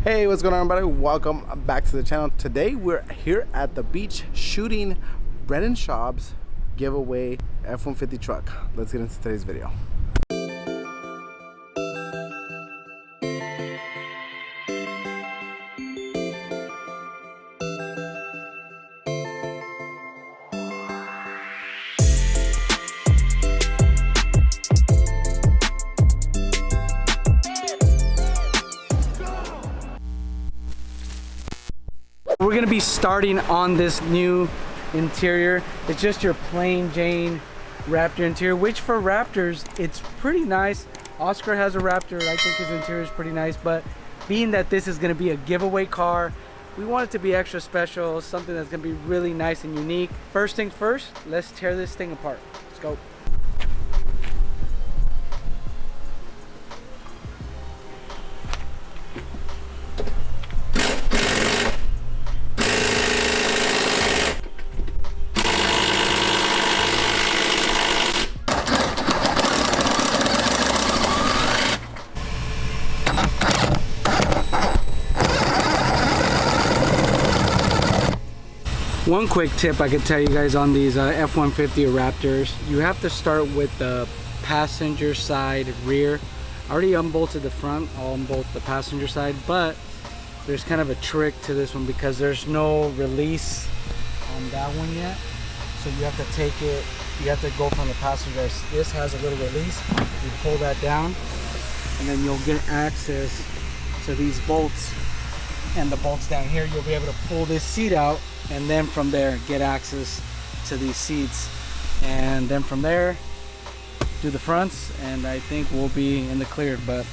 Hey, what's going on, everybody? Welcome back to the channel. Today we're here at the beach shooting Brett & Schaub's giveaway F-150 truck. Let's get into today's video. We're gonna be starting on this new interior. It's just your plain Jane Raptor interior, which for Raptors, it's pretty nice. Oscar has a Raptor. I think his interior is pretty nice, but being that this is gonna be a giveaway car, we want it to be extra special, something that's gonna be really nice and unique. First things first, let's tear this thing apart. Let's go. One quick tip I could tell you guys on these F-150 or Raptors, you have to start with the passenger side rear. I already unbolted the front, I'll unbolt the passenger side, but there's kind of a trick to this one because there's no release on that one yet. So you have to take it, you have to go from the passenger. This has a little release, you pull that down, and then you'll get access to these bolts. And the bolts down here, you'll be able to pull this seat out, and then from there get access to these seats, and then from there do the fronts, and I think we'll be in the clear. But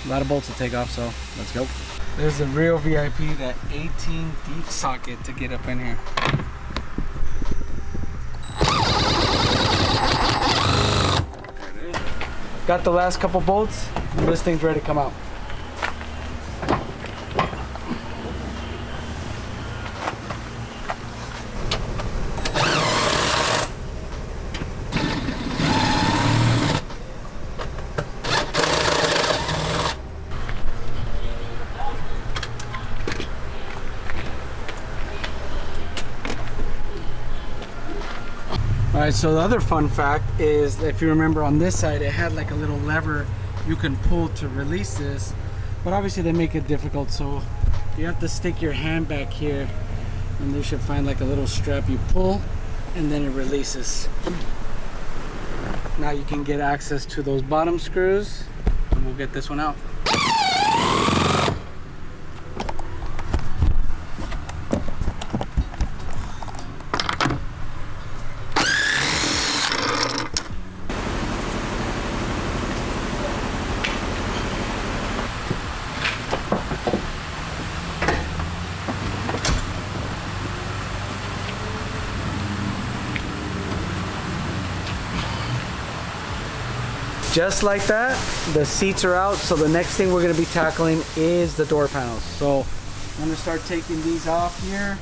a lot of bolts to take off, so let's go. There's a real VIP, that 18 deep socket to get up in here. Got the last couple bolts, this thing's ready to come out. Alright, so the other fun fact is, if you remember on this side, it had like a little lever you can pull to release this, but obviously they make it difficult, so you have to stick your hand back here, and you should find like a little strap you pull, and then it releases. Now you can get access to those bottom screws, and we'll get this one out. Just like that, the seats are out. So the next thing we're going to be tackling is the door panels. So I'm going to start taking these off here.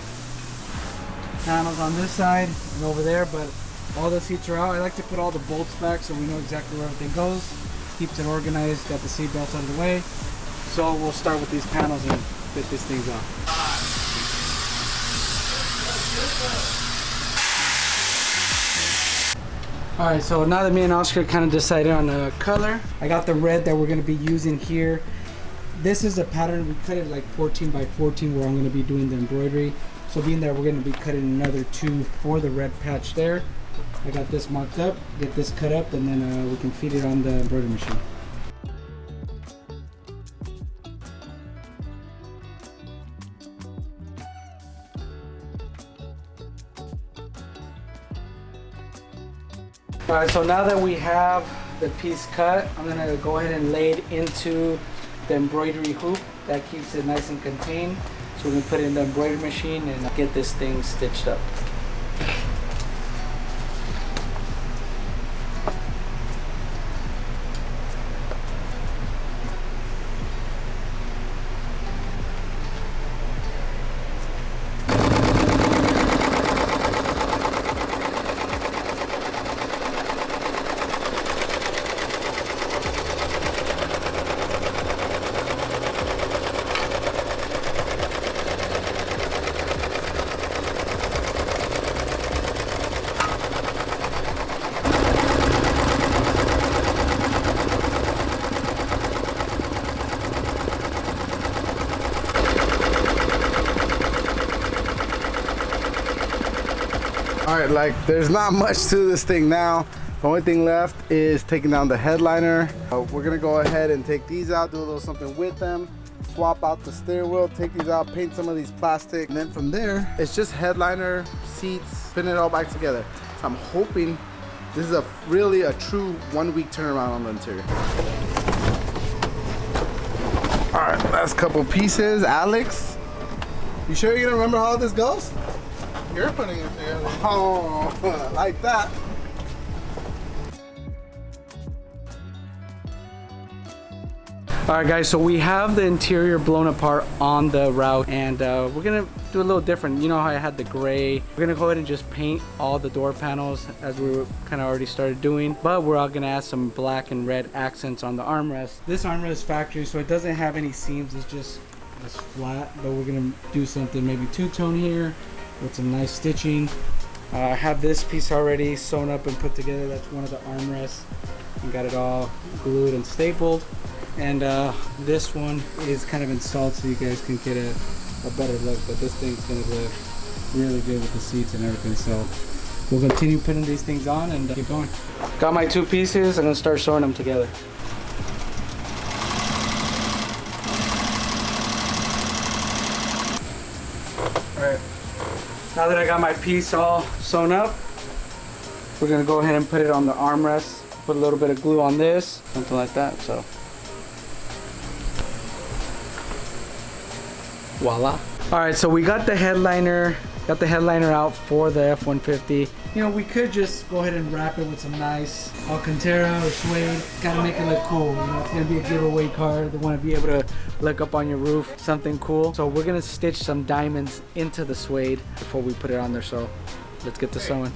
Panels on this side and over there, but all the seats are out. I like to put all the bolts back so we know exactly where everything goes. Keeps it organized, got the seat belts out of the way. So we'll start with these panels and fit these things off. Alright, so now that me and Oscar kind of decided on a color, I got the red that we're going to be using here. This is a pattern, we cut it like 14 by 14 where I'm going to be doing the embroidery. So being there, we're going to be cutting another 2 for the red patch there. I got this marked up, get this cut up, and then we can feed it on the embroidery machine. Alright, so now that we have the piece cut, I'm going to go ahead and lay it into the embroidery hoop. That keeps it nice and contained. So we're going to put it in the embroidery machine and get this thing stitched up. All right, like there's not much to this thing now. The only thing left is taking down the headliner. We're gonna go ahead and take these out, do a little something with them, swap out the steering wheel, take these out, paint some of these plastic, and then from there, it's just headliner, seats, putting it all back together. So I'm hoping this is really a true 1 week turnaround on the interior. All right, last couple pieces. Alex, you sure you're gonna remember how this goes? You're putting it together. Oh, like that. All right, guys, so we have the interior blown apart on the route, and we're gonna do a little different. You know how I had the gray? We're gonna go ahead and just paint all the door panels as we were kind of already started doing, but we're all gonna add some black and red accents on the armrest. This armrest is factory, so it doesn't have any seams. It's just flat, but we're gonna do something maybe two-tone here with some nice stitching. I have this piece already sewn up and put together. That's one of the armrests, and got it all glued and stapled. And this one is kind of installed so you guys can get a better look, but this thing's gonna look really good with the seats and everything. So we'll continue putting these things on and keep going. Got my two pieces. I'm gonna start sewing them together. All right, now that I got my piece all sewn up, we're gonna go ahead and put it on the armrest. Put a little bit of glue on this, something like that. So voila. All right, so we got the headliner out for the F-150. You know, we could just go ahead and wrap it with some nice Alcantara or suede. Gotta make it look cool. You know, it's gonna be a giveaway car. They wanna be able to look up on your roof, something cool. So we're gonna stitch some diamonds into the suede before we put it on there. So let's get to sewing.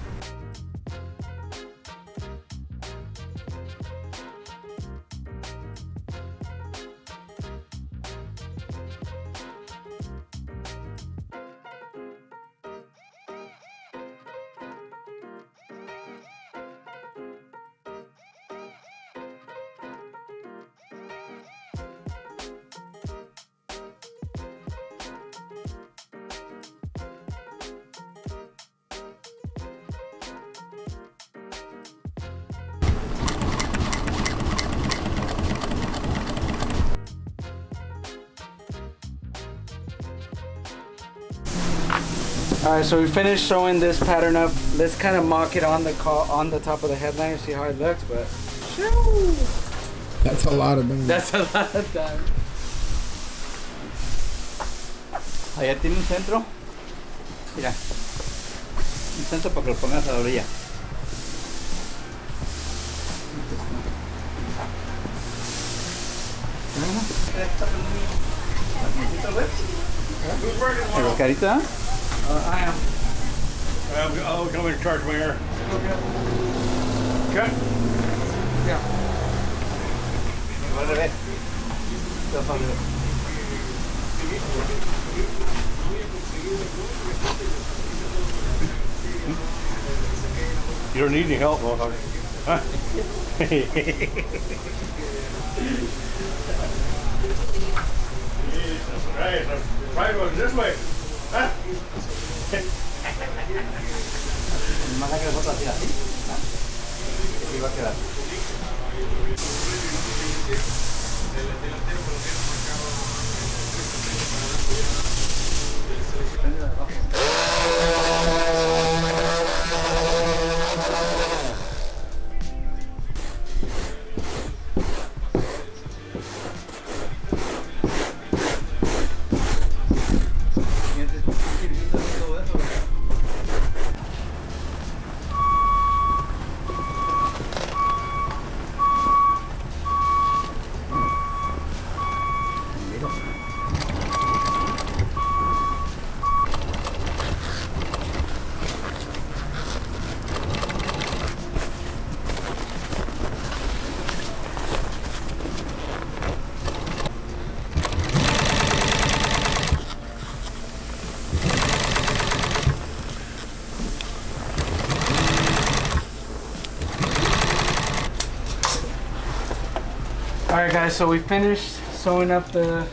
All right, so we finished sewing this pattern up. Let's kind of mock it on the top of the headliner, see how it looks. But shoo, That's a lot of them. that's a lot of time. Allá tiene un centro. Mira. Un centro para que lo pongas a la orilla. ¿El carita? I am. I'll come in charge my air. Okay. Yeah. Al revés. You don't need any help, motherfucker. Huh? Right, right was this way. Huh? Más que nosotros así, así. Así va a quedar. Alright guys, so we finished sewing up the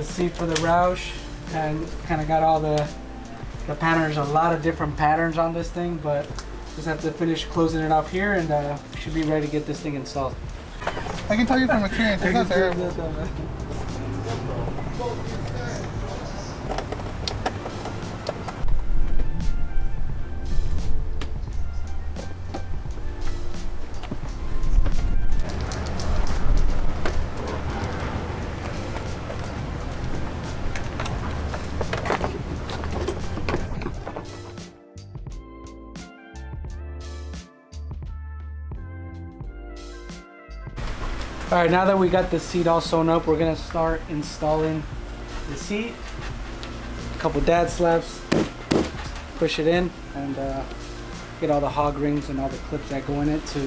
seat for the Roush and kind of got all the the pattern. There's a lot of different patterns on this thing, but just have to finish closing it off here, and should be ready to get this thing installed. I can tell you from experience, it's not terrible. All right, now that we got the seat all sewn up, we're gonna start installing the seat. A couple dad slaps, push it in, and get all the hog rings and all the clips that go in it to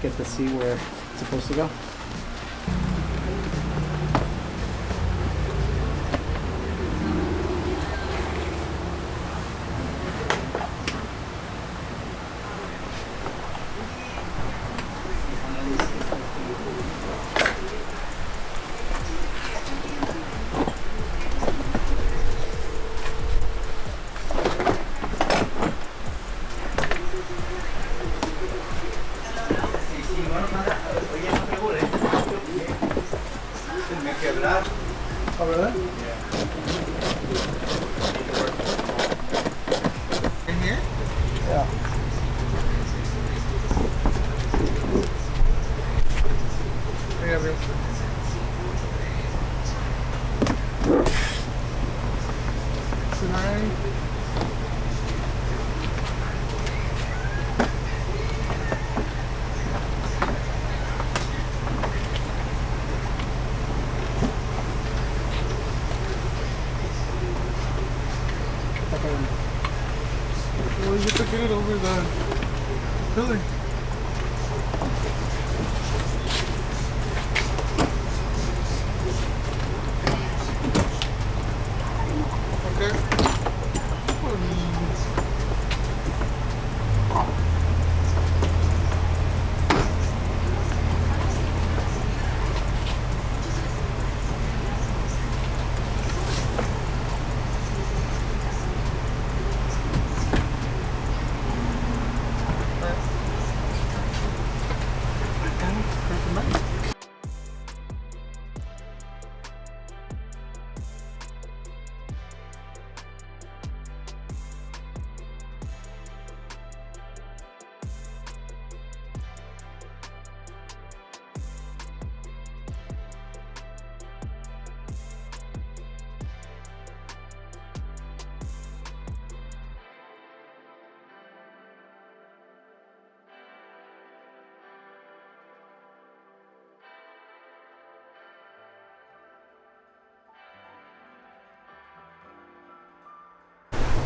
get the seat where it's supposed to go. Oh, really? In here? Yeah. Yeah, real quick. Well, you have to get it over the pillar. Okay.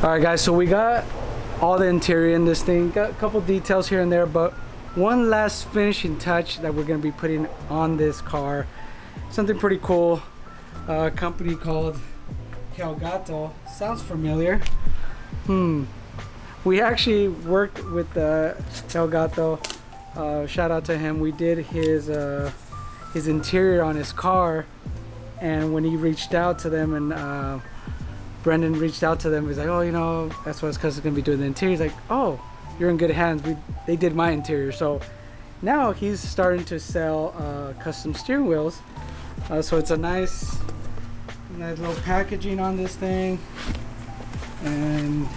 All right, guys, so we got all the interior in this thing. Got a couple details here and there, but one last finishing touch that we're gonna be putting on this car. Something pretty cool. A company called Gato. Sounds familiar. We actually worked with Gato. Shout out to him. We did his interior on his car, and when he reached out to them and Brendan reached out to them, he's like, oh, you know, that's what it's because it's gonna be doing the interior. He's like, oh, you're in good hands. They did my interior. So now he's starting to sell custom steering wheels. So it's a nice little packaging on this thing, and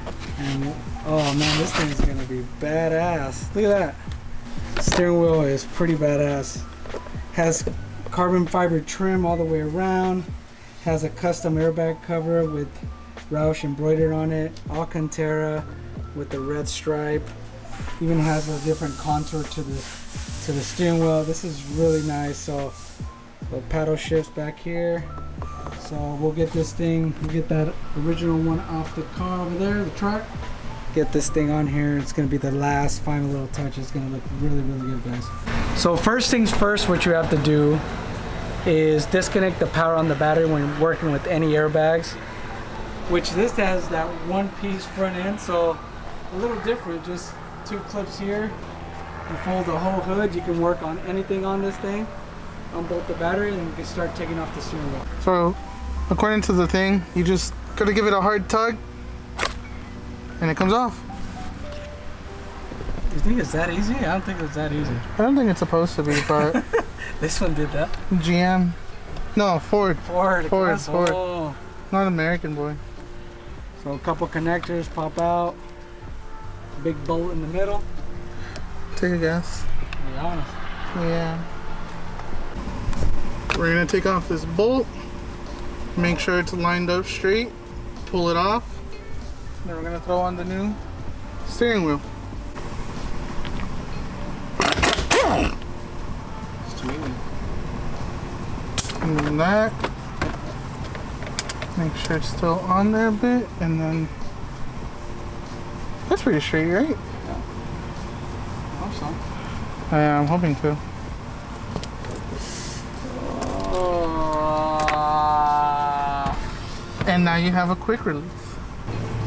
oh man, this thing's gonna be badass. Look at that. Steering wheel is pretty badass. Has carbon fiber trim all the way around. Has a custom airbag cover with Roush embroidered on it. Alcantara with the red stripe. Even has a different contour to the steering wheel. This is really nice. So the paddle shifts back here. So we'll get this thing, we'll get that original one off the car over there, the truck. Get this thing on here. It's gonna be the last final little touch. It's gonna look really, really good, guys. So first things first, what you have to do is disconnect the power on the battery when you're working with any airbags, which this has that one piece front end, so a little different, just two clips here. You fold the whole hood, you can work on anything on this thing, unbolt the battery, and you can start taking off the steering wheel. So, according to the thing, you just gotta give it a hard tug, and it comes off. You think it's that easy? I don't think it's that easy. I don't think it's supposed to be, but This one did that. GM. No, Ford. Ford. Ford. Oh. Not American, boy. So a couple connectors pop out. Big bolt in the middle. Take a guess. Be honest. Yeah. We're gonna take off this bolt. Make sure it's lined up straight. Pull it off. Then we're gonna throw on the new steering wheel. And then that. Make sure it's still on there a bit, and then that's pretty straight, right? I hope so. Yeah, I'm hoping to. And now you have a quick release.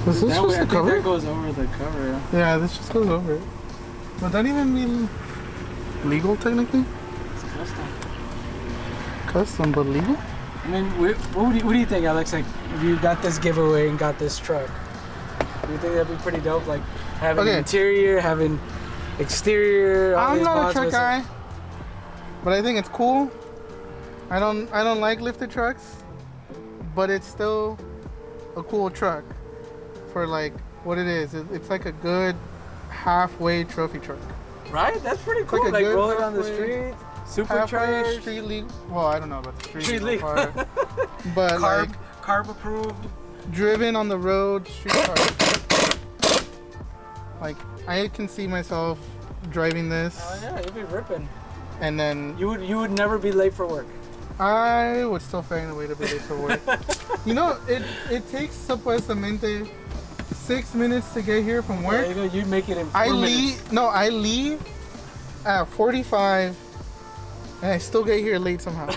Is this just the cover? That goes over the cover, yeah. Yeah, this just goes over it. Would that even be legal technically? It's custom. Custom, but legal? I mean, what do you think, Alex? Like, if you got this giveaway and got this truck, do you think that'd be pretty dope? Like, having interior, having exterior. I'm not a truck guy, but I think it's cool. I don't like lifted trucks, but it's still a cool truck for like what it is. It's like a good halfway trophy truck. Right? That's pretty cool. Like rolling down the street, supercharged. Street legal. Well, I don't know about the street legal part, but carb approved. Driven on the road, street car. Like I can see myself driving this. Oh yeah, you'd be ripping. And then you would never be late for work. I would still find a way to be late for work. You know, it takes supuestamente 6 minutes to get here from work. Yeah, you make it in 4 minutes. I leave at 45 and I still get here late somehow.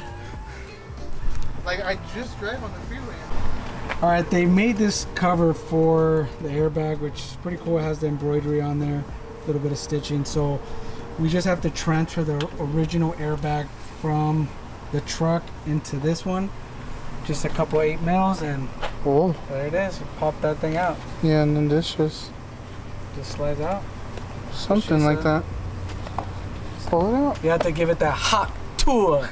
Like I just drive on the freeway. All right, they made this cover for the airbag, which is pretty cool. It has the embroidery on there, a little bit of stitching. So we just have to transfer the original airbag from the truck into this one. Just a couple 8mm and there it is. You pop that thing out. Yeah, and then this just slides out. Something like that. Pull it out. You have to give it that hot tour.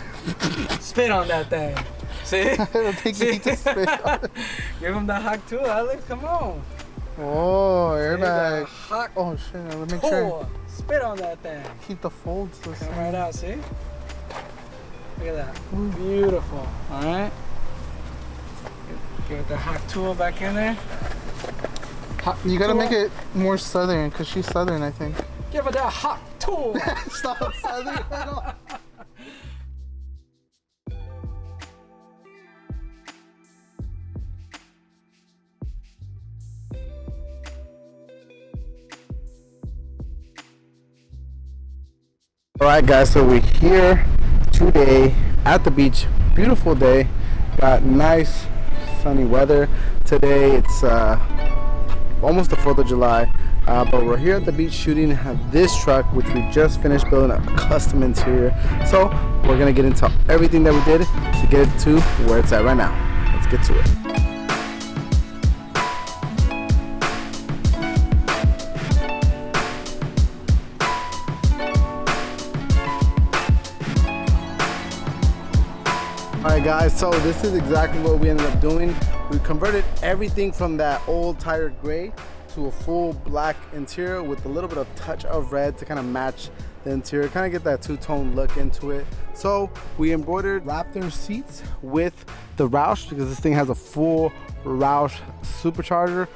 Spit on that thing. See? It'll take me to spit on it. Give him the hot tour, Alex. Come on. Oh, airbag. Hot oh shit, let me make sure. Spit on that thing. Keep the folds the same. Come right out, see? Look at that. Beautiful. Alright. Give it the hot tool back in there. You gotta make it more southern, because she's southern, I think. Give it that hot tool. Stop southern at all. Alright guys, so we're here today at the beach. Beautiful day. Got nice sunny weather. Today it's almost the 4th of July. But we're here at the beach shooting this truck, which we just finished building a custom interior. So we're gonna get into everything that we did to get it to where it's at right now. Let's get to it. Alright guys, so this is exactly what we ended up doing. We converted everything from that old tire gray to a full black interior with a little bit of touch of red to kind of match the interior, kind of get that two-tone look into it. So we embroidered Raptor seats with the Roush because this thing has a full Roush supercharger.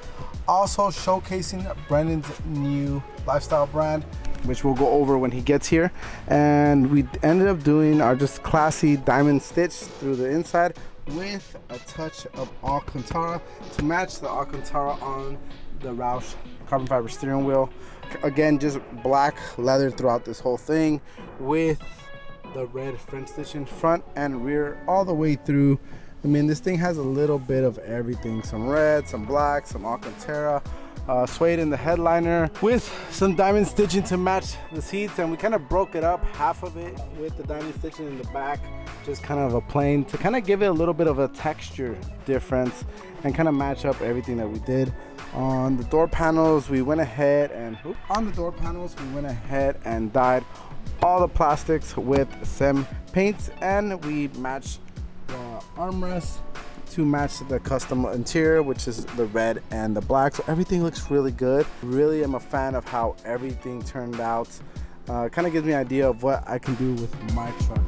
Also showcasing Brendan's new lifestyle brand, which we'll go over when he gets here. And we ended up doing our just classy diamond stitch through the inside with a touch of Alcantara to match the Alcantara on the Roush carbon fiber steering wheel. Again, just black leather throughout this whole thing with the red French stitching front and rear all the way through. I mean, this thing has a little bit of everything, some red, some black, some Alcantara, suede in the headliner with some diamond stitching to match the seats, and we kind of broke it up, half of it with the diamond stitching in the back, just kind of a plain to kind of give it a little bit of a texture difference and kind of match up everything that we did. On the door panels, we went ahead and dyed all the plastics with some paints, and we matched the armrests to match the custom interior, which is the red and the black. So everything looks really good. Really am a fan of how everything turned out. Kind of gives me an idea of what I can do with my truck.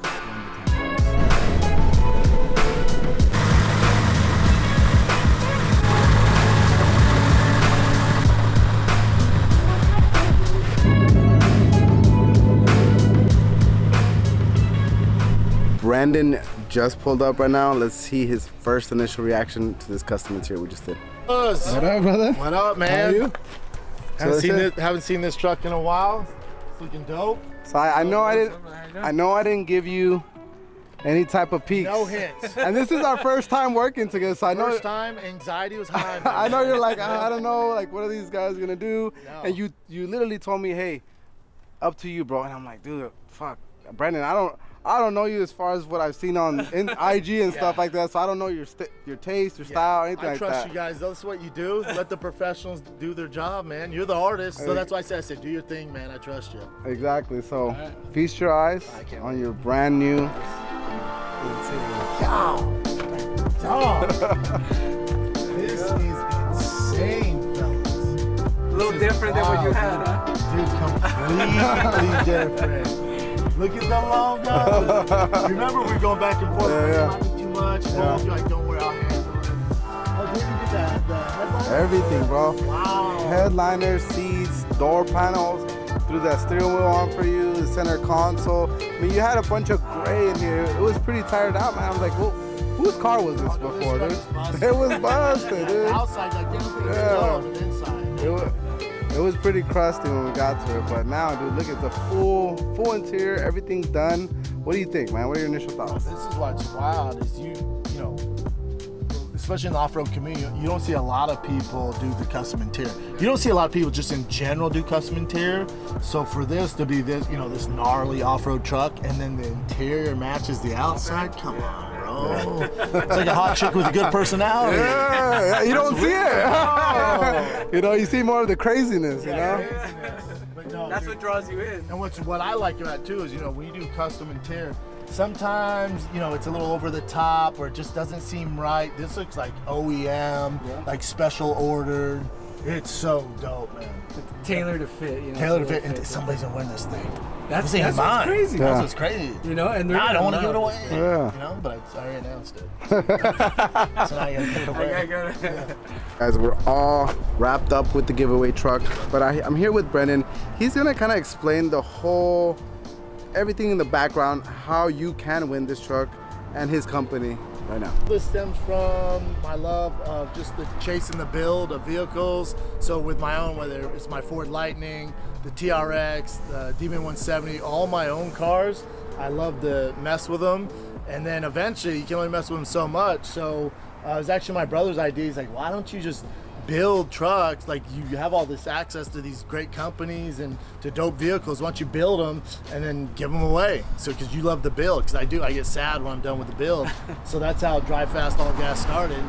Brandon just pulled up right now. Let's see his first initial reaction to this custom interior we just did. What up, brother? What up, man? How are you? Haven't seen this truck in a while. It's looking dope. So I know I didn't give you any type of peeks. No hints. And this is our first time working together, so I know. First time, anxiety was high. Man. I know you're like, I don't know, like what are these guys gonna do? No. And you literally told me, hey, up to you, bro. And I'm like, dude, fuck, Brandon, I don't know you as far as what I've seen on in IG and stuff like that, so I don't know your taste, your style, anything like that. I trust you guys. That's what you do. Let the professionals do their job, man. You're the artist, so that's why I said, do your thing, man. I trust you. Exactly. So feast your eyes on your brand new. This is insane, fellas. A little different than what you had, huh? Dude, completely different. Look at the logo. Remember we were going back and forth. Yeah. Too much. Yeah. You're like, don't worry, I'll handle it. Oh, did you get the headliner? Everything, bro. Wow. Headliners, seats, door panels. Threw that steering wheel on for you, the center console. I mean, you had a bunch of gray in here. It was pretty tired out, man. I was like, well, whose car was this before, dude? It was busted, dude. Outside, like everything was inside. It was pretty crusty when we got to it, but now, dude, look at the full interior, everything's done. What do you think, man? What are your initial thoughts? This is what's wild is you know, especially in the off-road community, you don't see a lot of people do the custom interior. You don't see a lot of people just in general do custom interior. So for this to be this, you know, this gnarly off-road truck, and then the interior matches the outside, come on, bro. It's like a hot chick with a good personality. Yeah, you don't see it. You know, you see more of the craziness, you know? But no, That's dude, what draws you in. and what I like about it too is, you know, when you do custom interior, sometimes, you know, it's a little over the top or it just doesn't seem right. This looks like OEM, like special ordered. It's so dope, man. Tailored to fit, you know. Tailored to fit, and somebody's gonna win this thing. That's This ain't what's mine. crazy. That's what's crazy. You know, and Now I don't want to give it away. Yeah. You know, but I already announced it. So now I gotta give it away. Guys, we're all wrapped up with the giveaway truck, but I'm here with Brendan. He's gonna kind of explain the whole, everything in the background, how you can win this truck and his company right now. This stems from my love of just the chasing the build of vehicles. So with my own, whether it's my Ford Lightning, the TRX, the Demon 170, all my own cars, I love to mess with them. And then eventually you can only mess with them so much. So it was actually my brother's idea. He's like, why don't you just build trucks? Like, you have all this access to these great companies and to dope vehicles. Why don't you build them and then give them away? So, because you love the build, because I do. I get sad when I'm done with the build. So that's how Drive Fast All Gas started.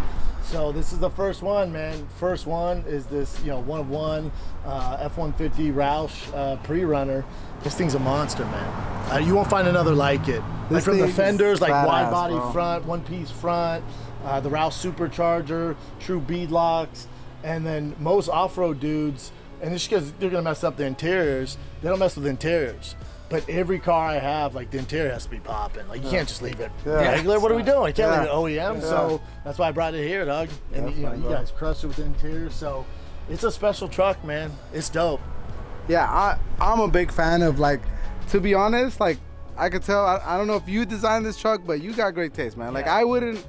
So this is the first one, man. First one is this, you know, one of one F-150 Roush pre-runner. This thing's a monster, man. You won't find another like it. Like from the fenders, like wide body front, one-piece front, the Roush supercharger, true bead locks, and then most off-road dudes, and it's because they're gonna mess up the interiors, they don't mess with the interiors. But every car I have, like, the interior has to be popping. Like, you can't just leave it regular. What are we doing? You can't leave it OEM. So that's why I brought it here, dog. And you know, you guys crushed it with the interior. So it's a special truck, man. It's dope. Yeah, I'm a big fan of, like, to be honest, like, I could tell, I don't know if you designed this truck, but you got great taste, man. Like, I wouldn't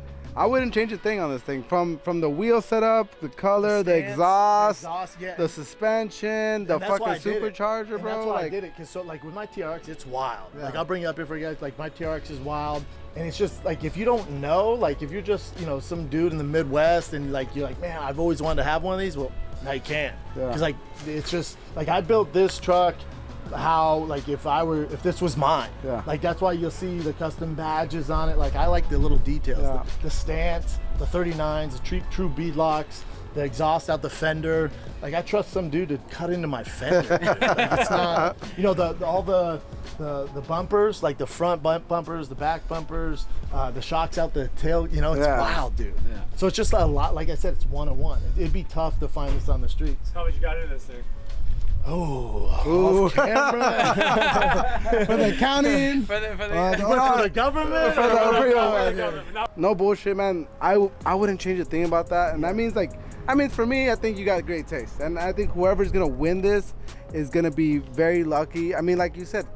change a thing on this thing. From the wheel setup, the color, the exhaust, the suspension, the fucking supercharger, bro. That's why I did it, because so, like, with my TRX, it's wild. Like, I'll bring it up here for you guys. Like, my TRX is wild, and it's just like, if you don't know, like, if you're just, you know, some dude in the Midwest and like you're like, man, I've always wanted to have one of these. Well, Now you can't. Yeah. Because like it's just like I built this truck how like if this was mine. Yeah. Like that's why you'll see the custom badges on it. Like I like the little details. Yeah. The stance, the 39s, the true bead locks, the exhaust out the fender. Like I trust some dude to cut into my fender. Like, it's not, you know, all the bumpers, like the front bumpers, the back bumpers, the shocks out the tail, you know, it's wild, dude. Yeah. So it's just a lot, like I said, it's one-on-one. It'd be tough to find this on the streets. How much you got into this thing? Oh, off camera. For the accounting. For the For the government. For the no bullshit, man. I wouldn't change a thing about that. And that means for me, I think you got great taste. And I think whoever's gonna win this is gonna be very lucky. I mean, like you said,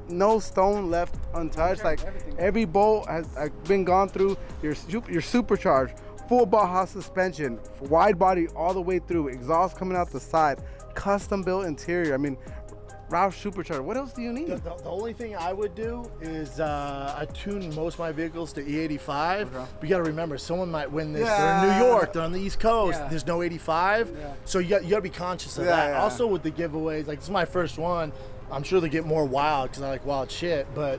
no stone left untouched. Like every bolt has been gone through. Your supercharged, full Baja suspension, wide body all the way through, exhaust coming out the side, custom built interior. I mean, Roush supercharger. What else do you need? The only thing I would do is I tune most of my vehicles to E85. Okay. But you got to remember, someone might win this. Yeah. They're in New York. They're on the East Coast. Yeah. There's no 85. Yeah. So you got to be conscious of that. Yeah. Also with the giveaways, like this is my first one. I'm sure they get more wild because I like wild shit. But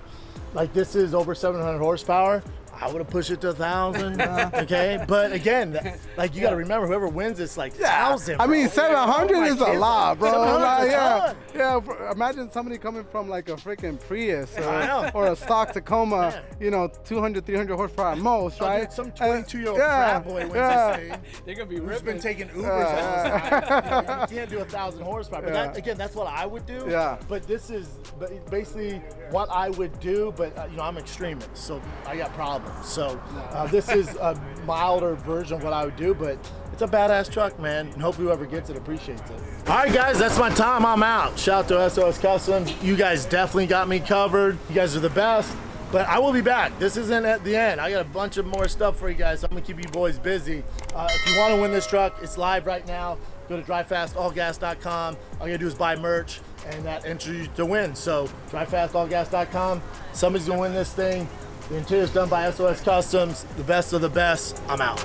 like this is over 700 horsepower. I would have pushed it to 1,000. Okay, but again, like you got to remember, whoever wins it's like 1,000. I mean, 700 Oh, is a lot, bro. 700 Like, is a ton. yeah. Imagine somebody coming from like a freaking Prius I know. or a stock Tacoma, Yeah. you know, 200, 300 horsepower at most, Oh, right? dude, some 22-year-old Yeah, frat boy wins yeah. this thing. They're gonna be Who's ripping. been taking Ubers all the time. You know, you can't do 1,000 horsepower. But Yeah. that, again, that's what I would do. Yeah. But this is basically what I would do. But you know, I'm extremist, so I got problems. So this is a milder version of what I would do. But it's a badass truck, man. And hopefully whoever gets it appreciates it. All right, guys, that's my time. I'm out. Shout out to SOS Customs. You guys definitely got me covered. You guys are the best. But I will be back. This isn't at the end. I got a bunch of more stuff for you guys, so I'm gonna keep you boys busy. If you wanna win this truck, it's live right now. Go to drivefastallgas.com. All you gotta do is buy merch, and that enters you to win. So drivefastallgas.com. Somebody's gonna win this thing. The interior's done by SOS Customs. The best of the best. I'm out.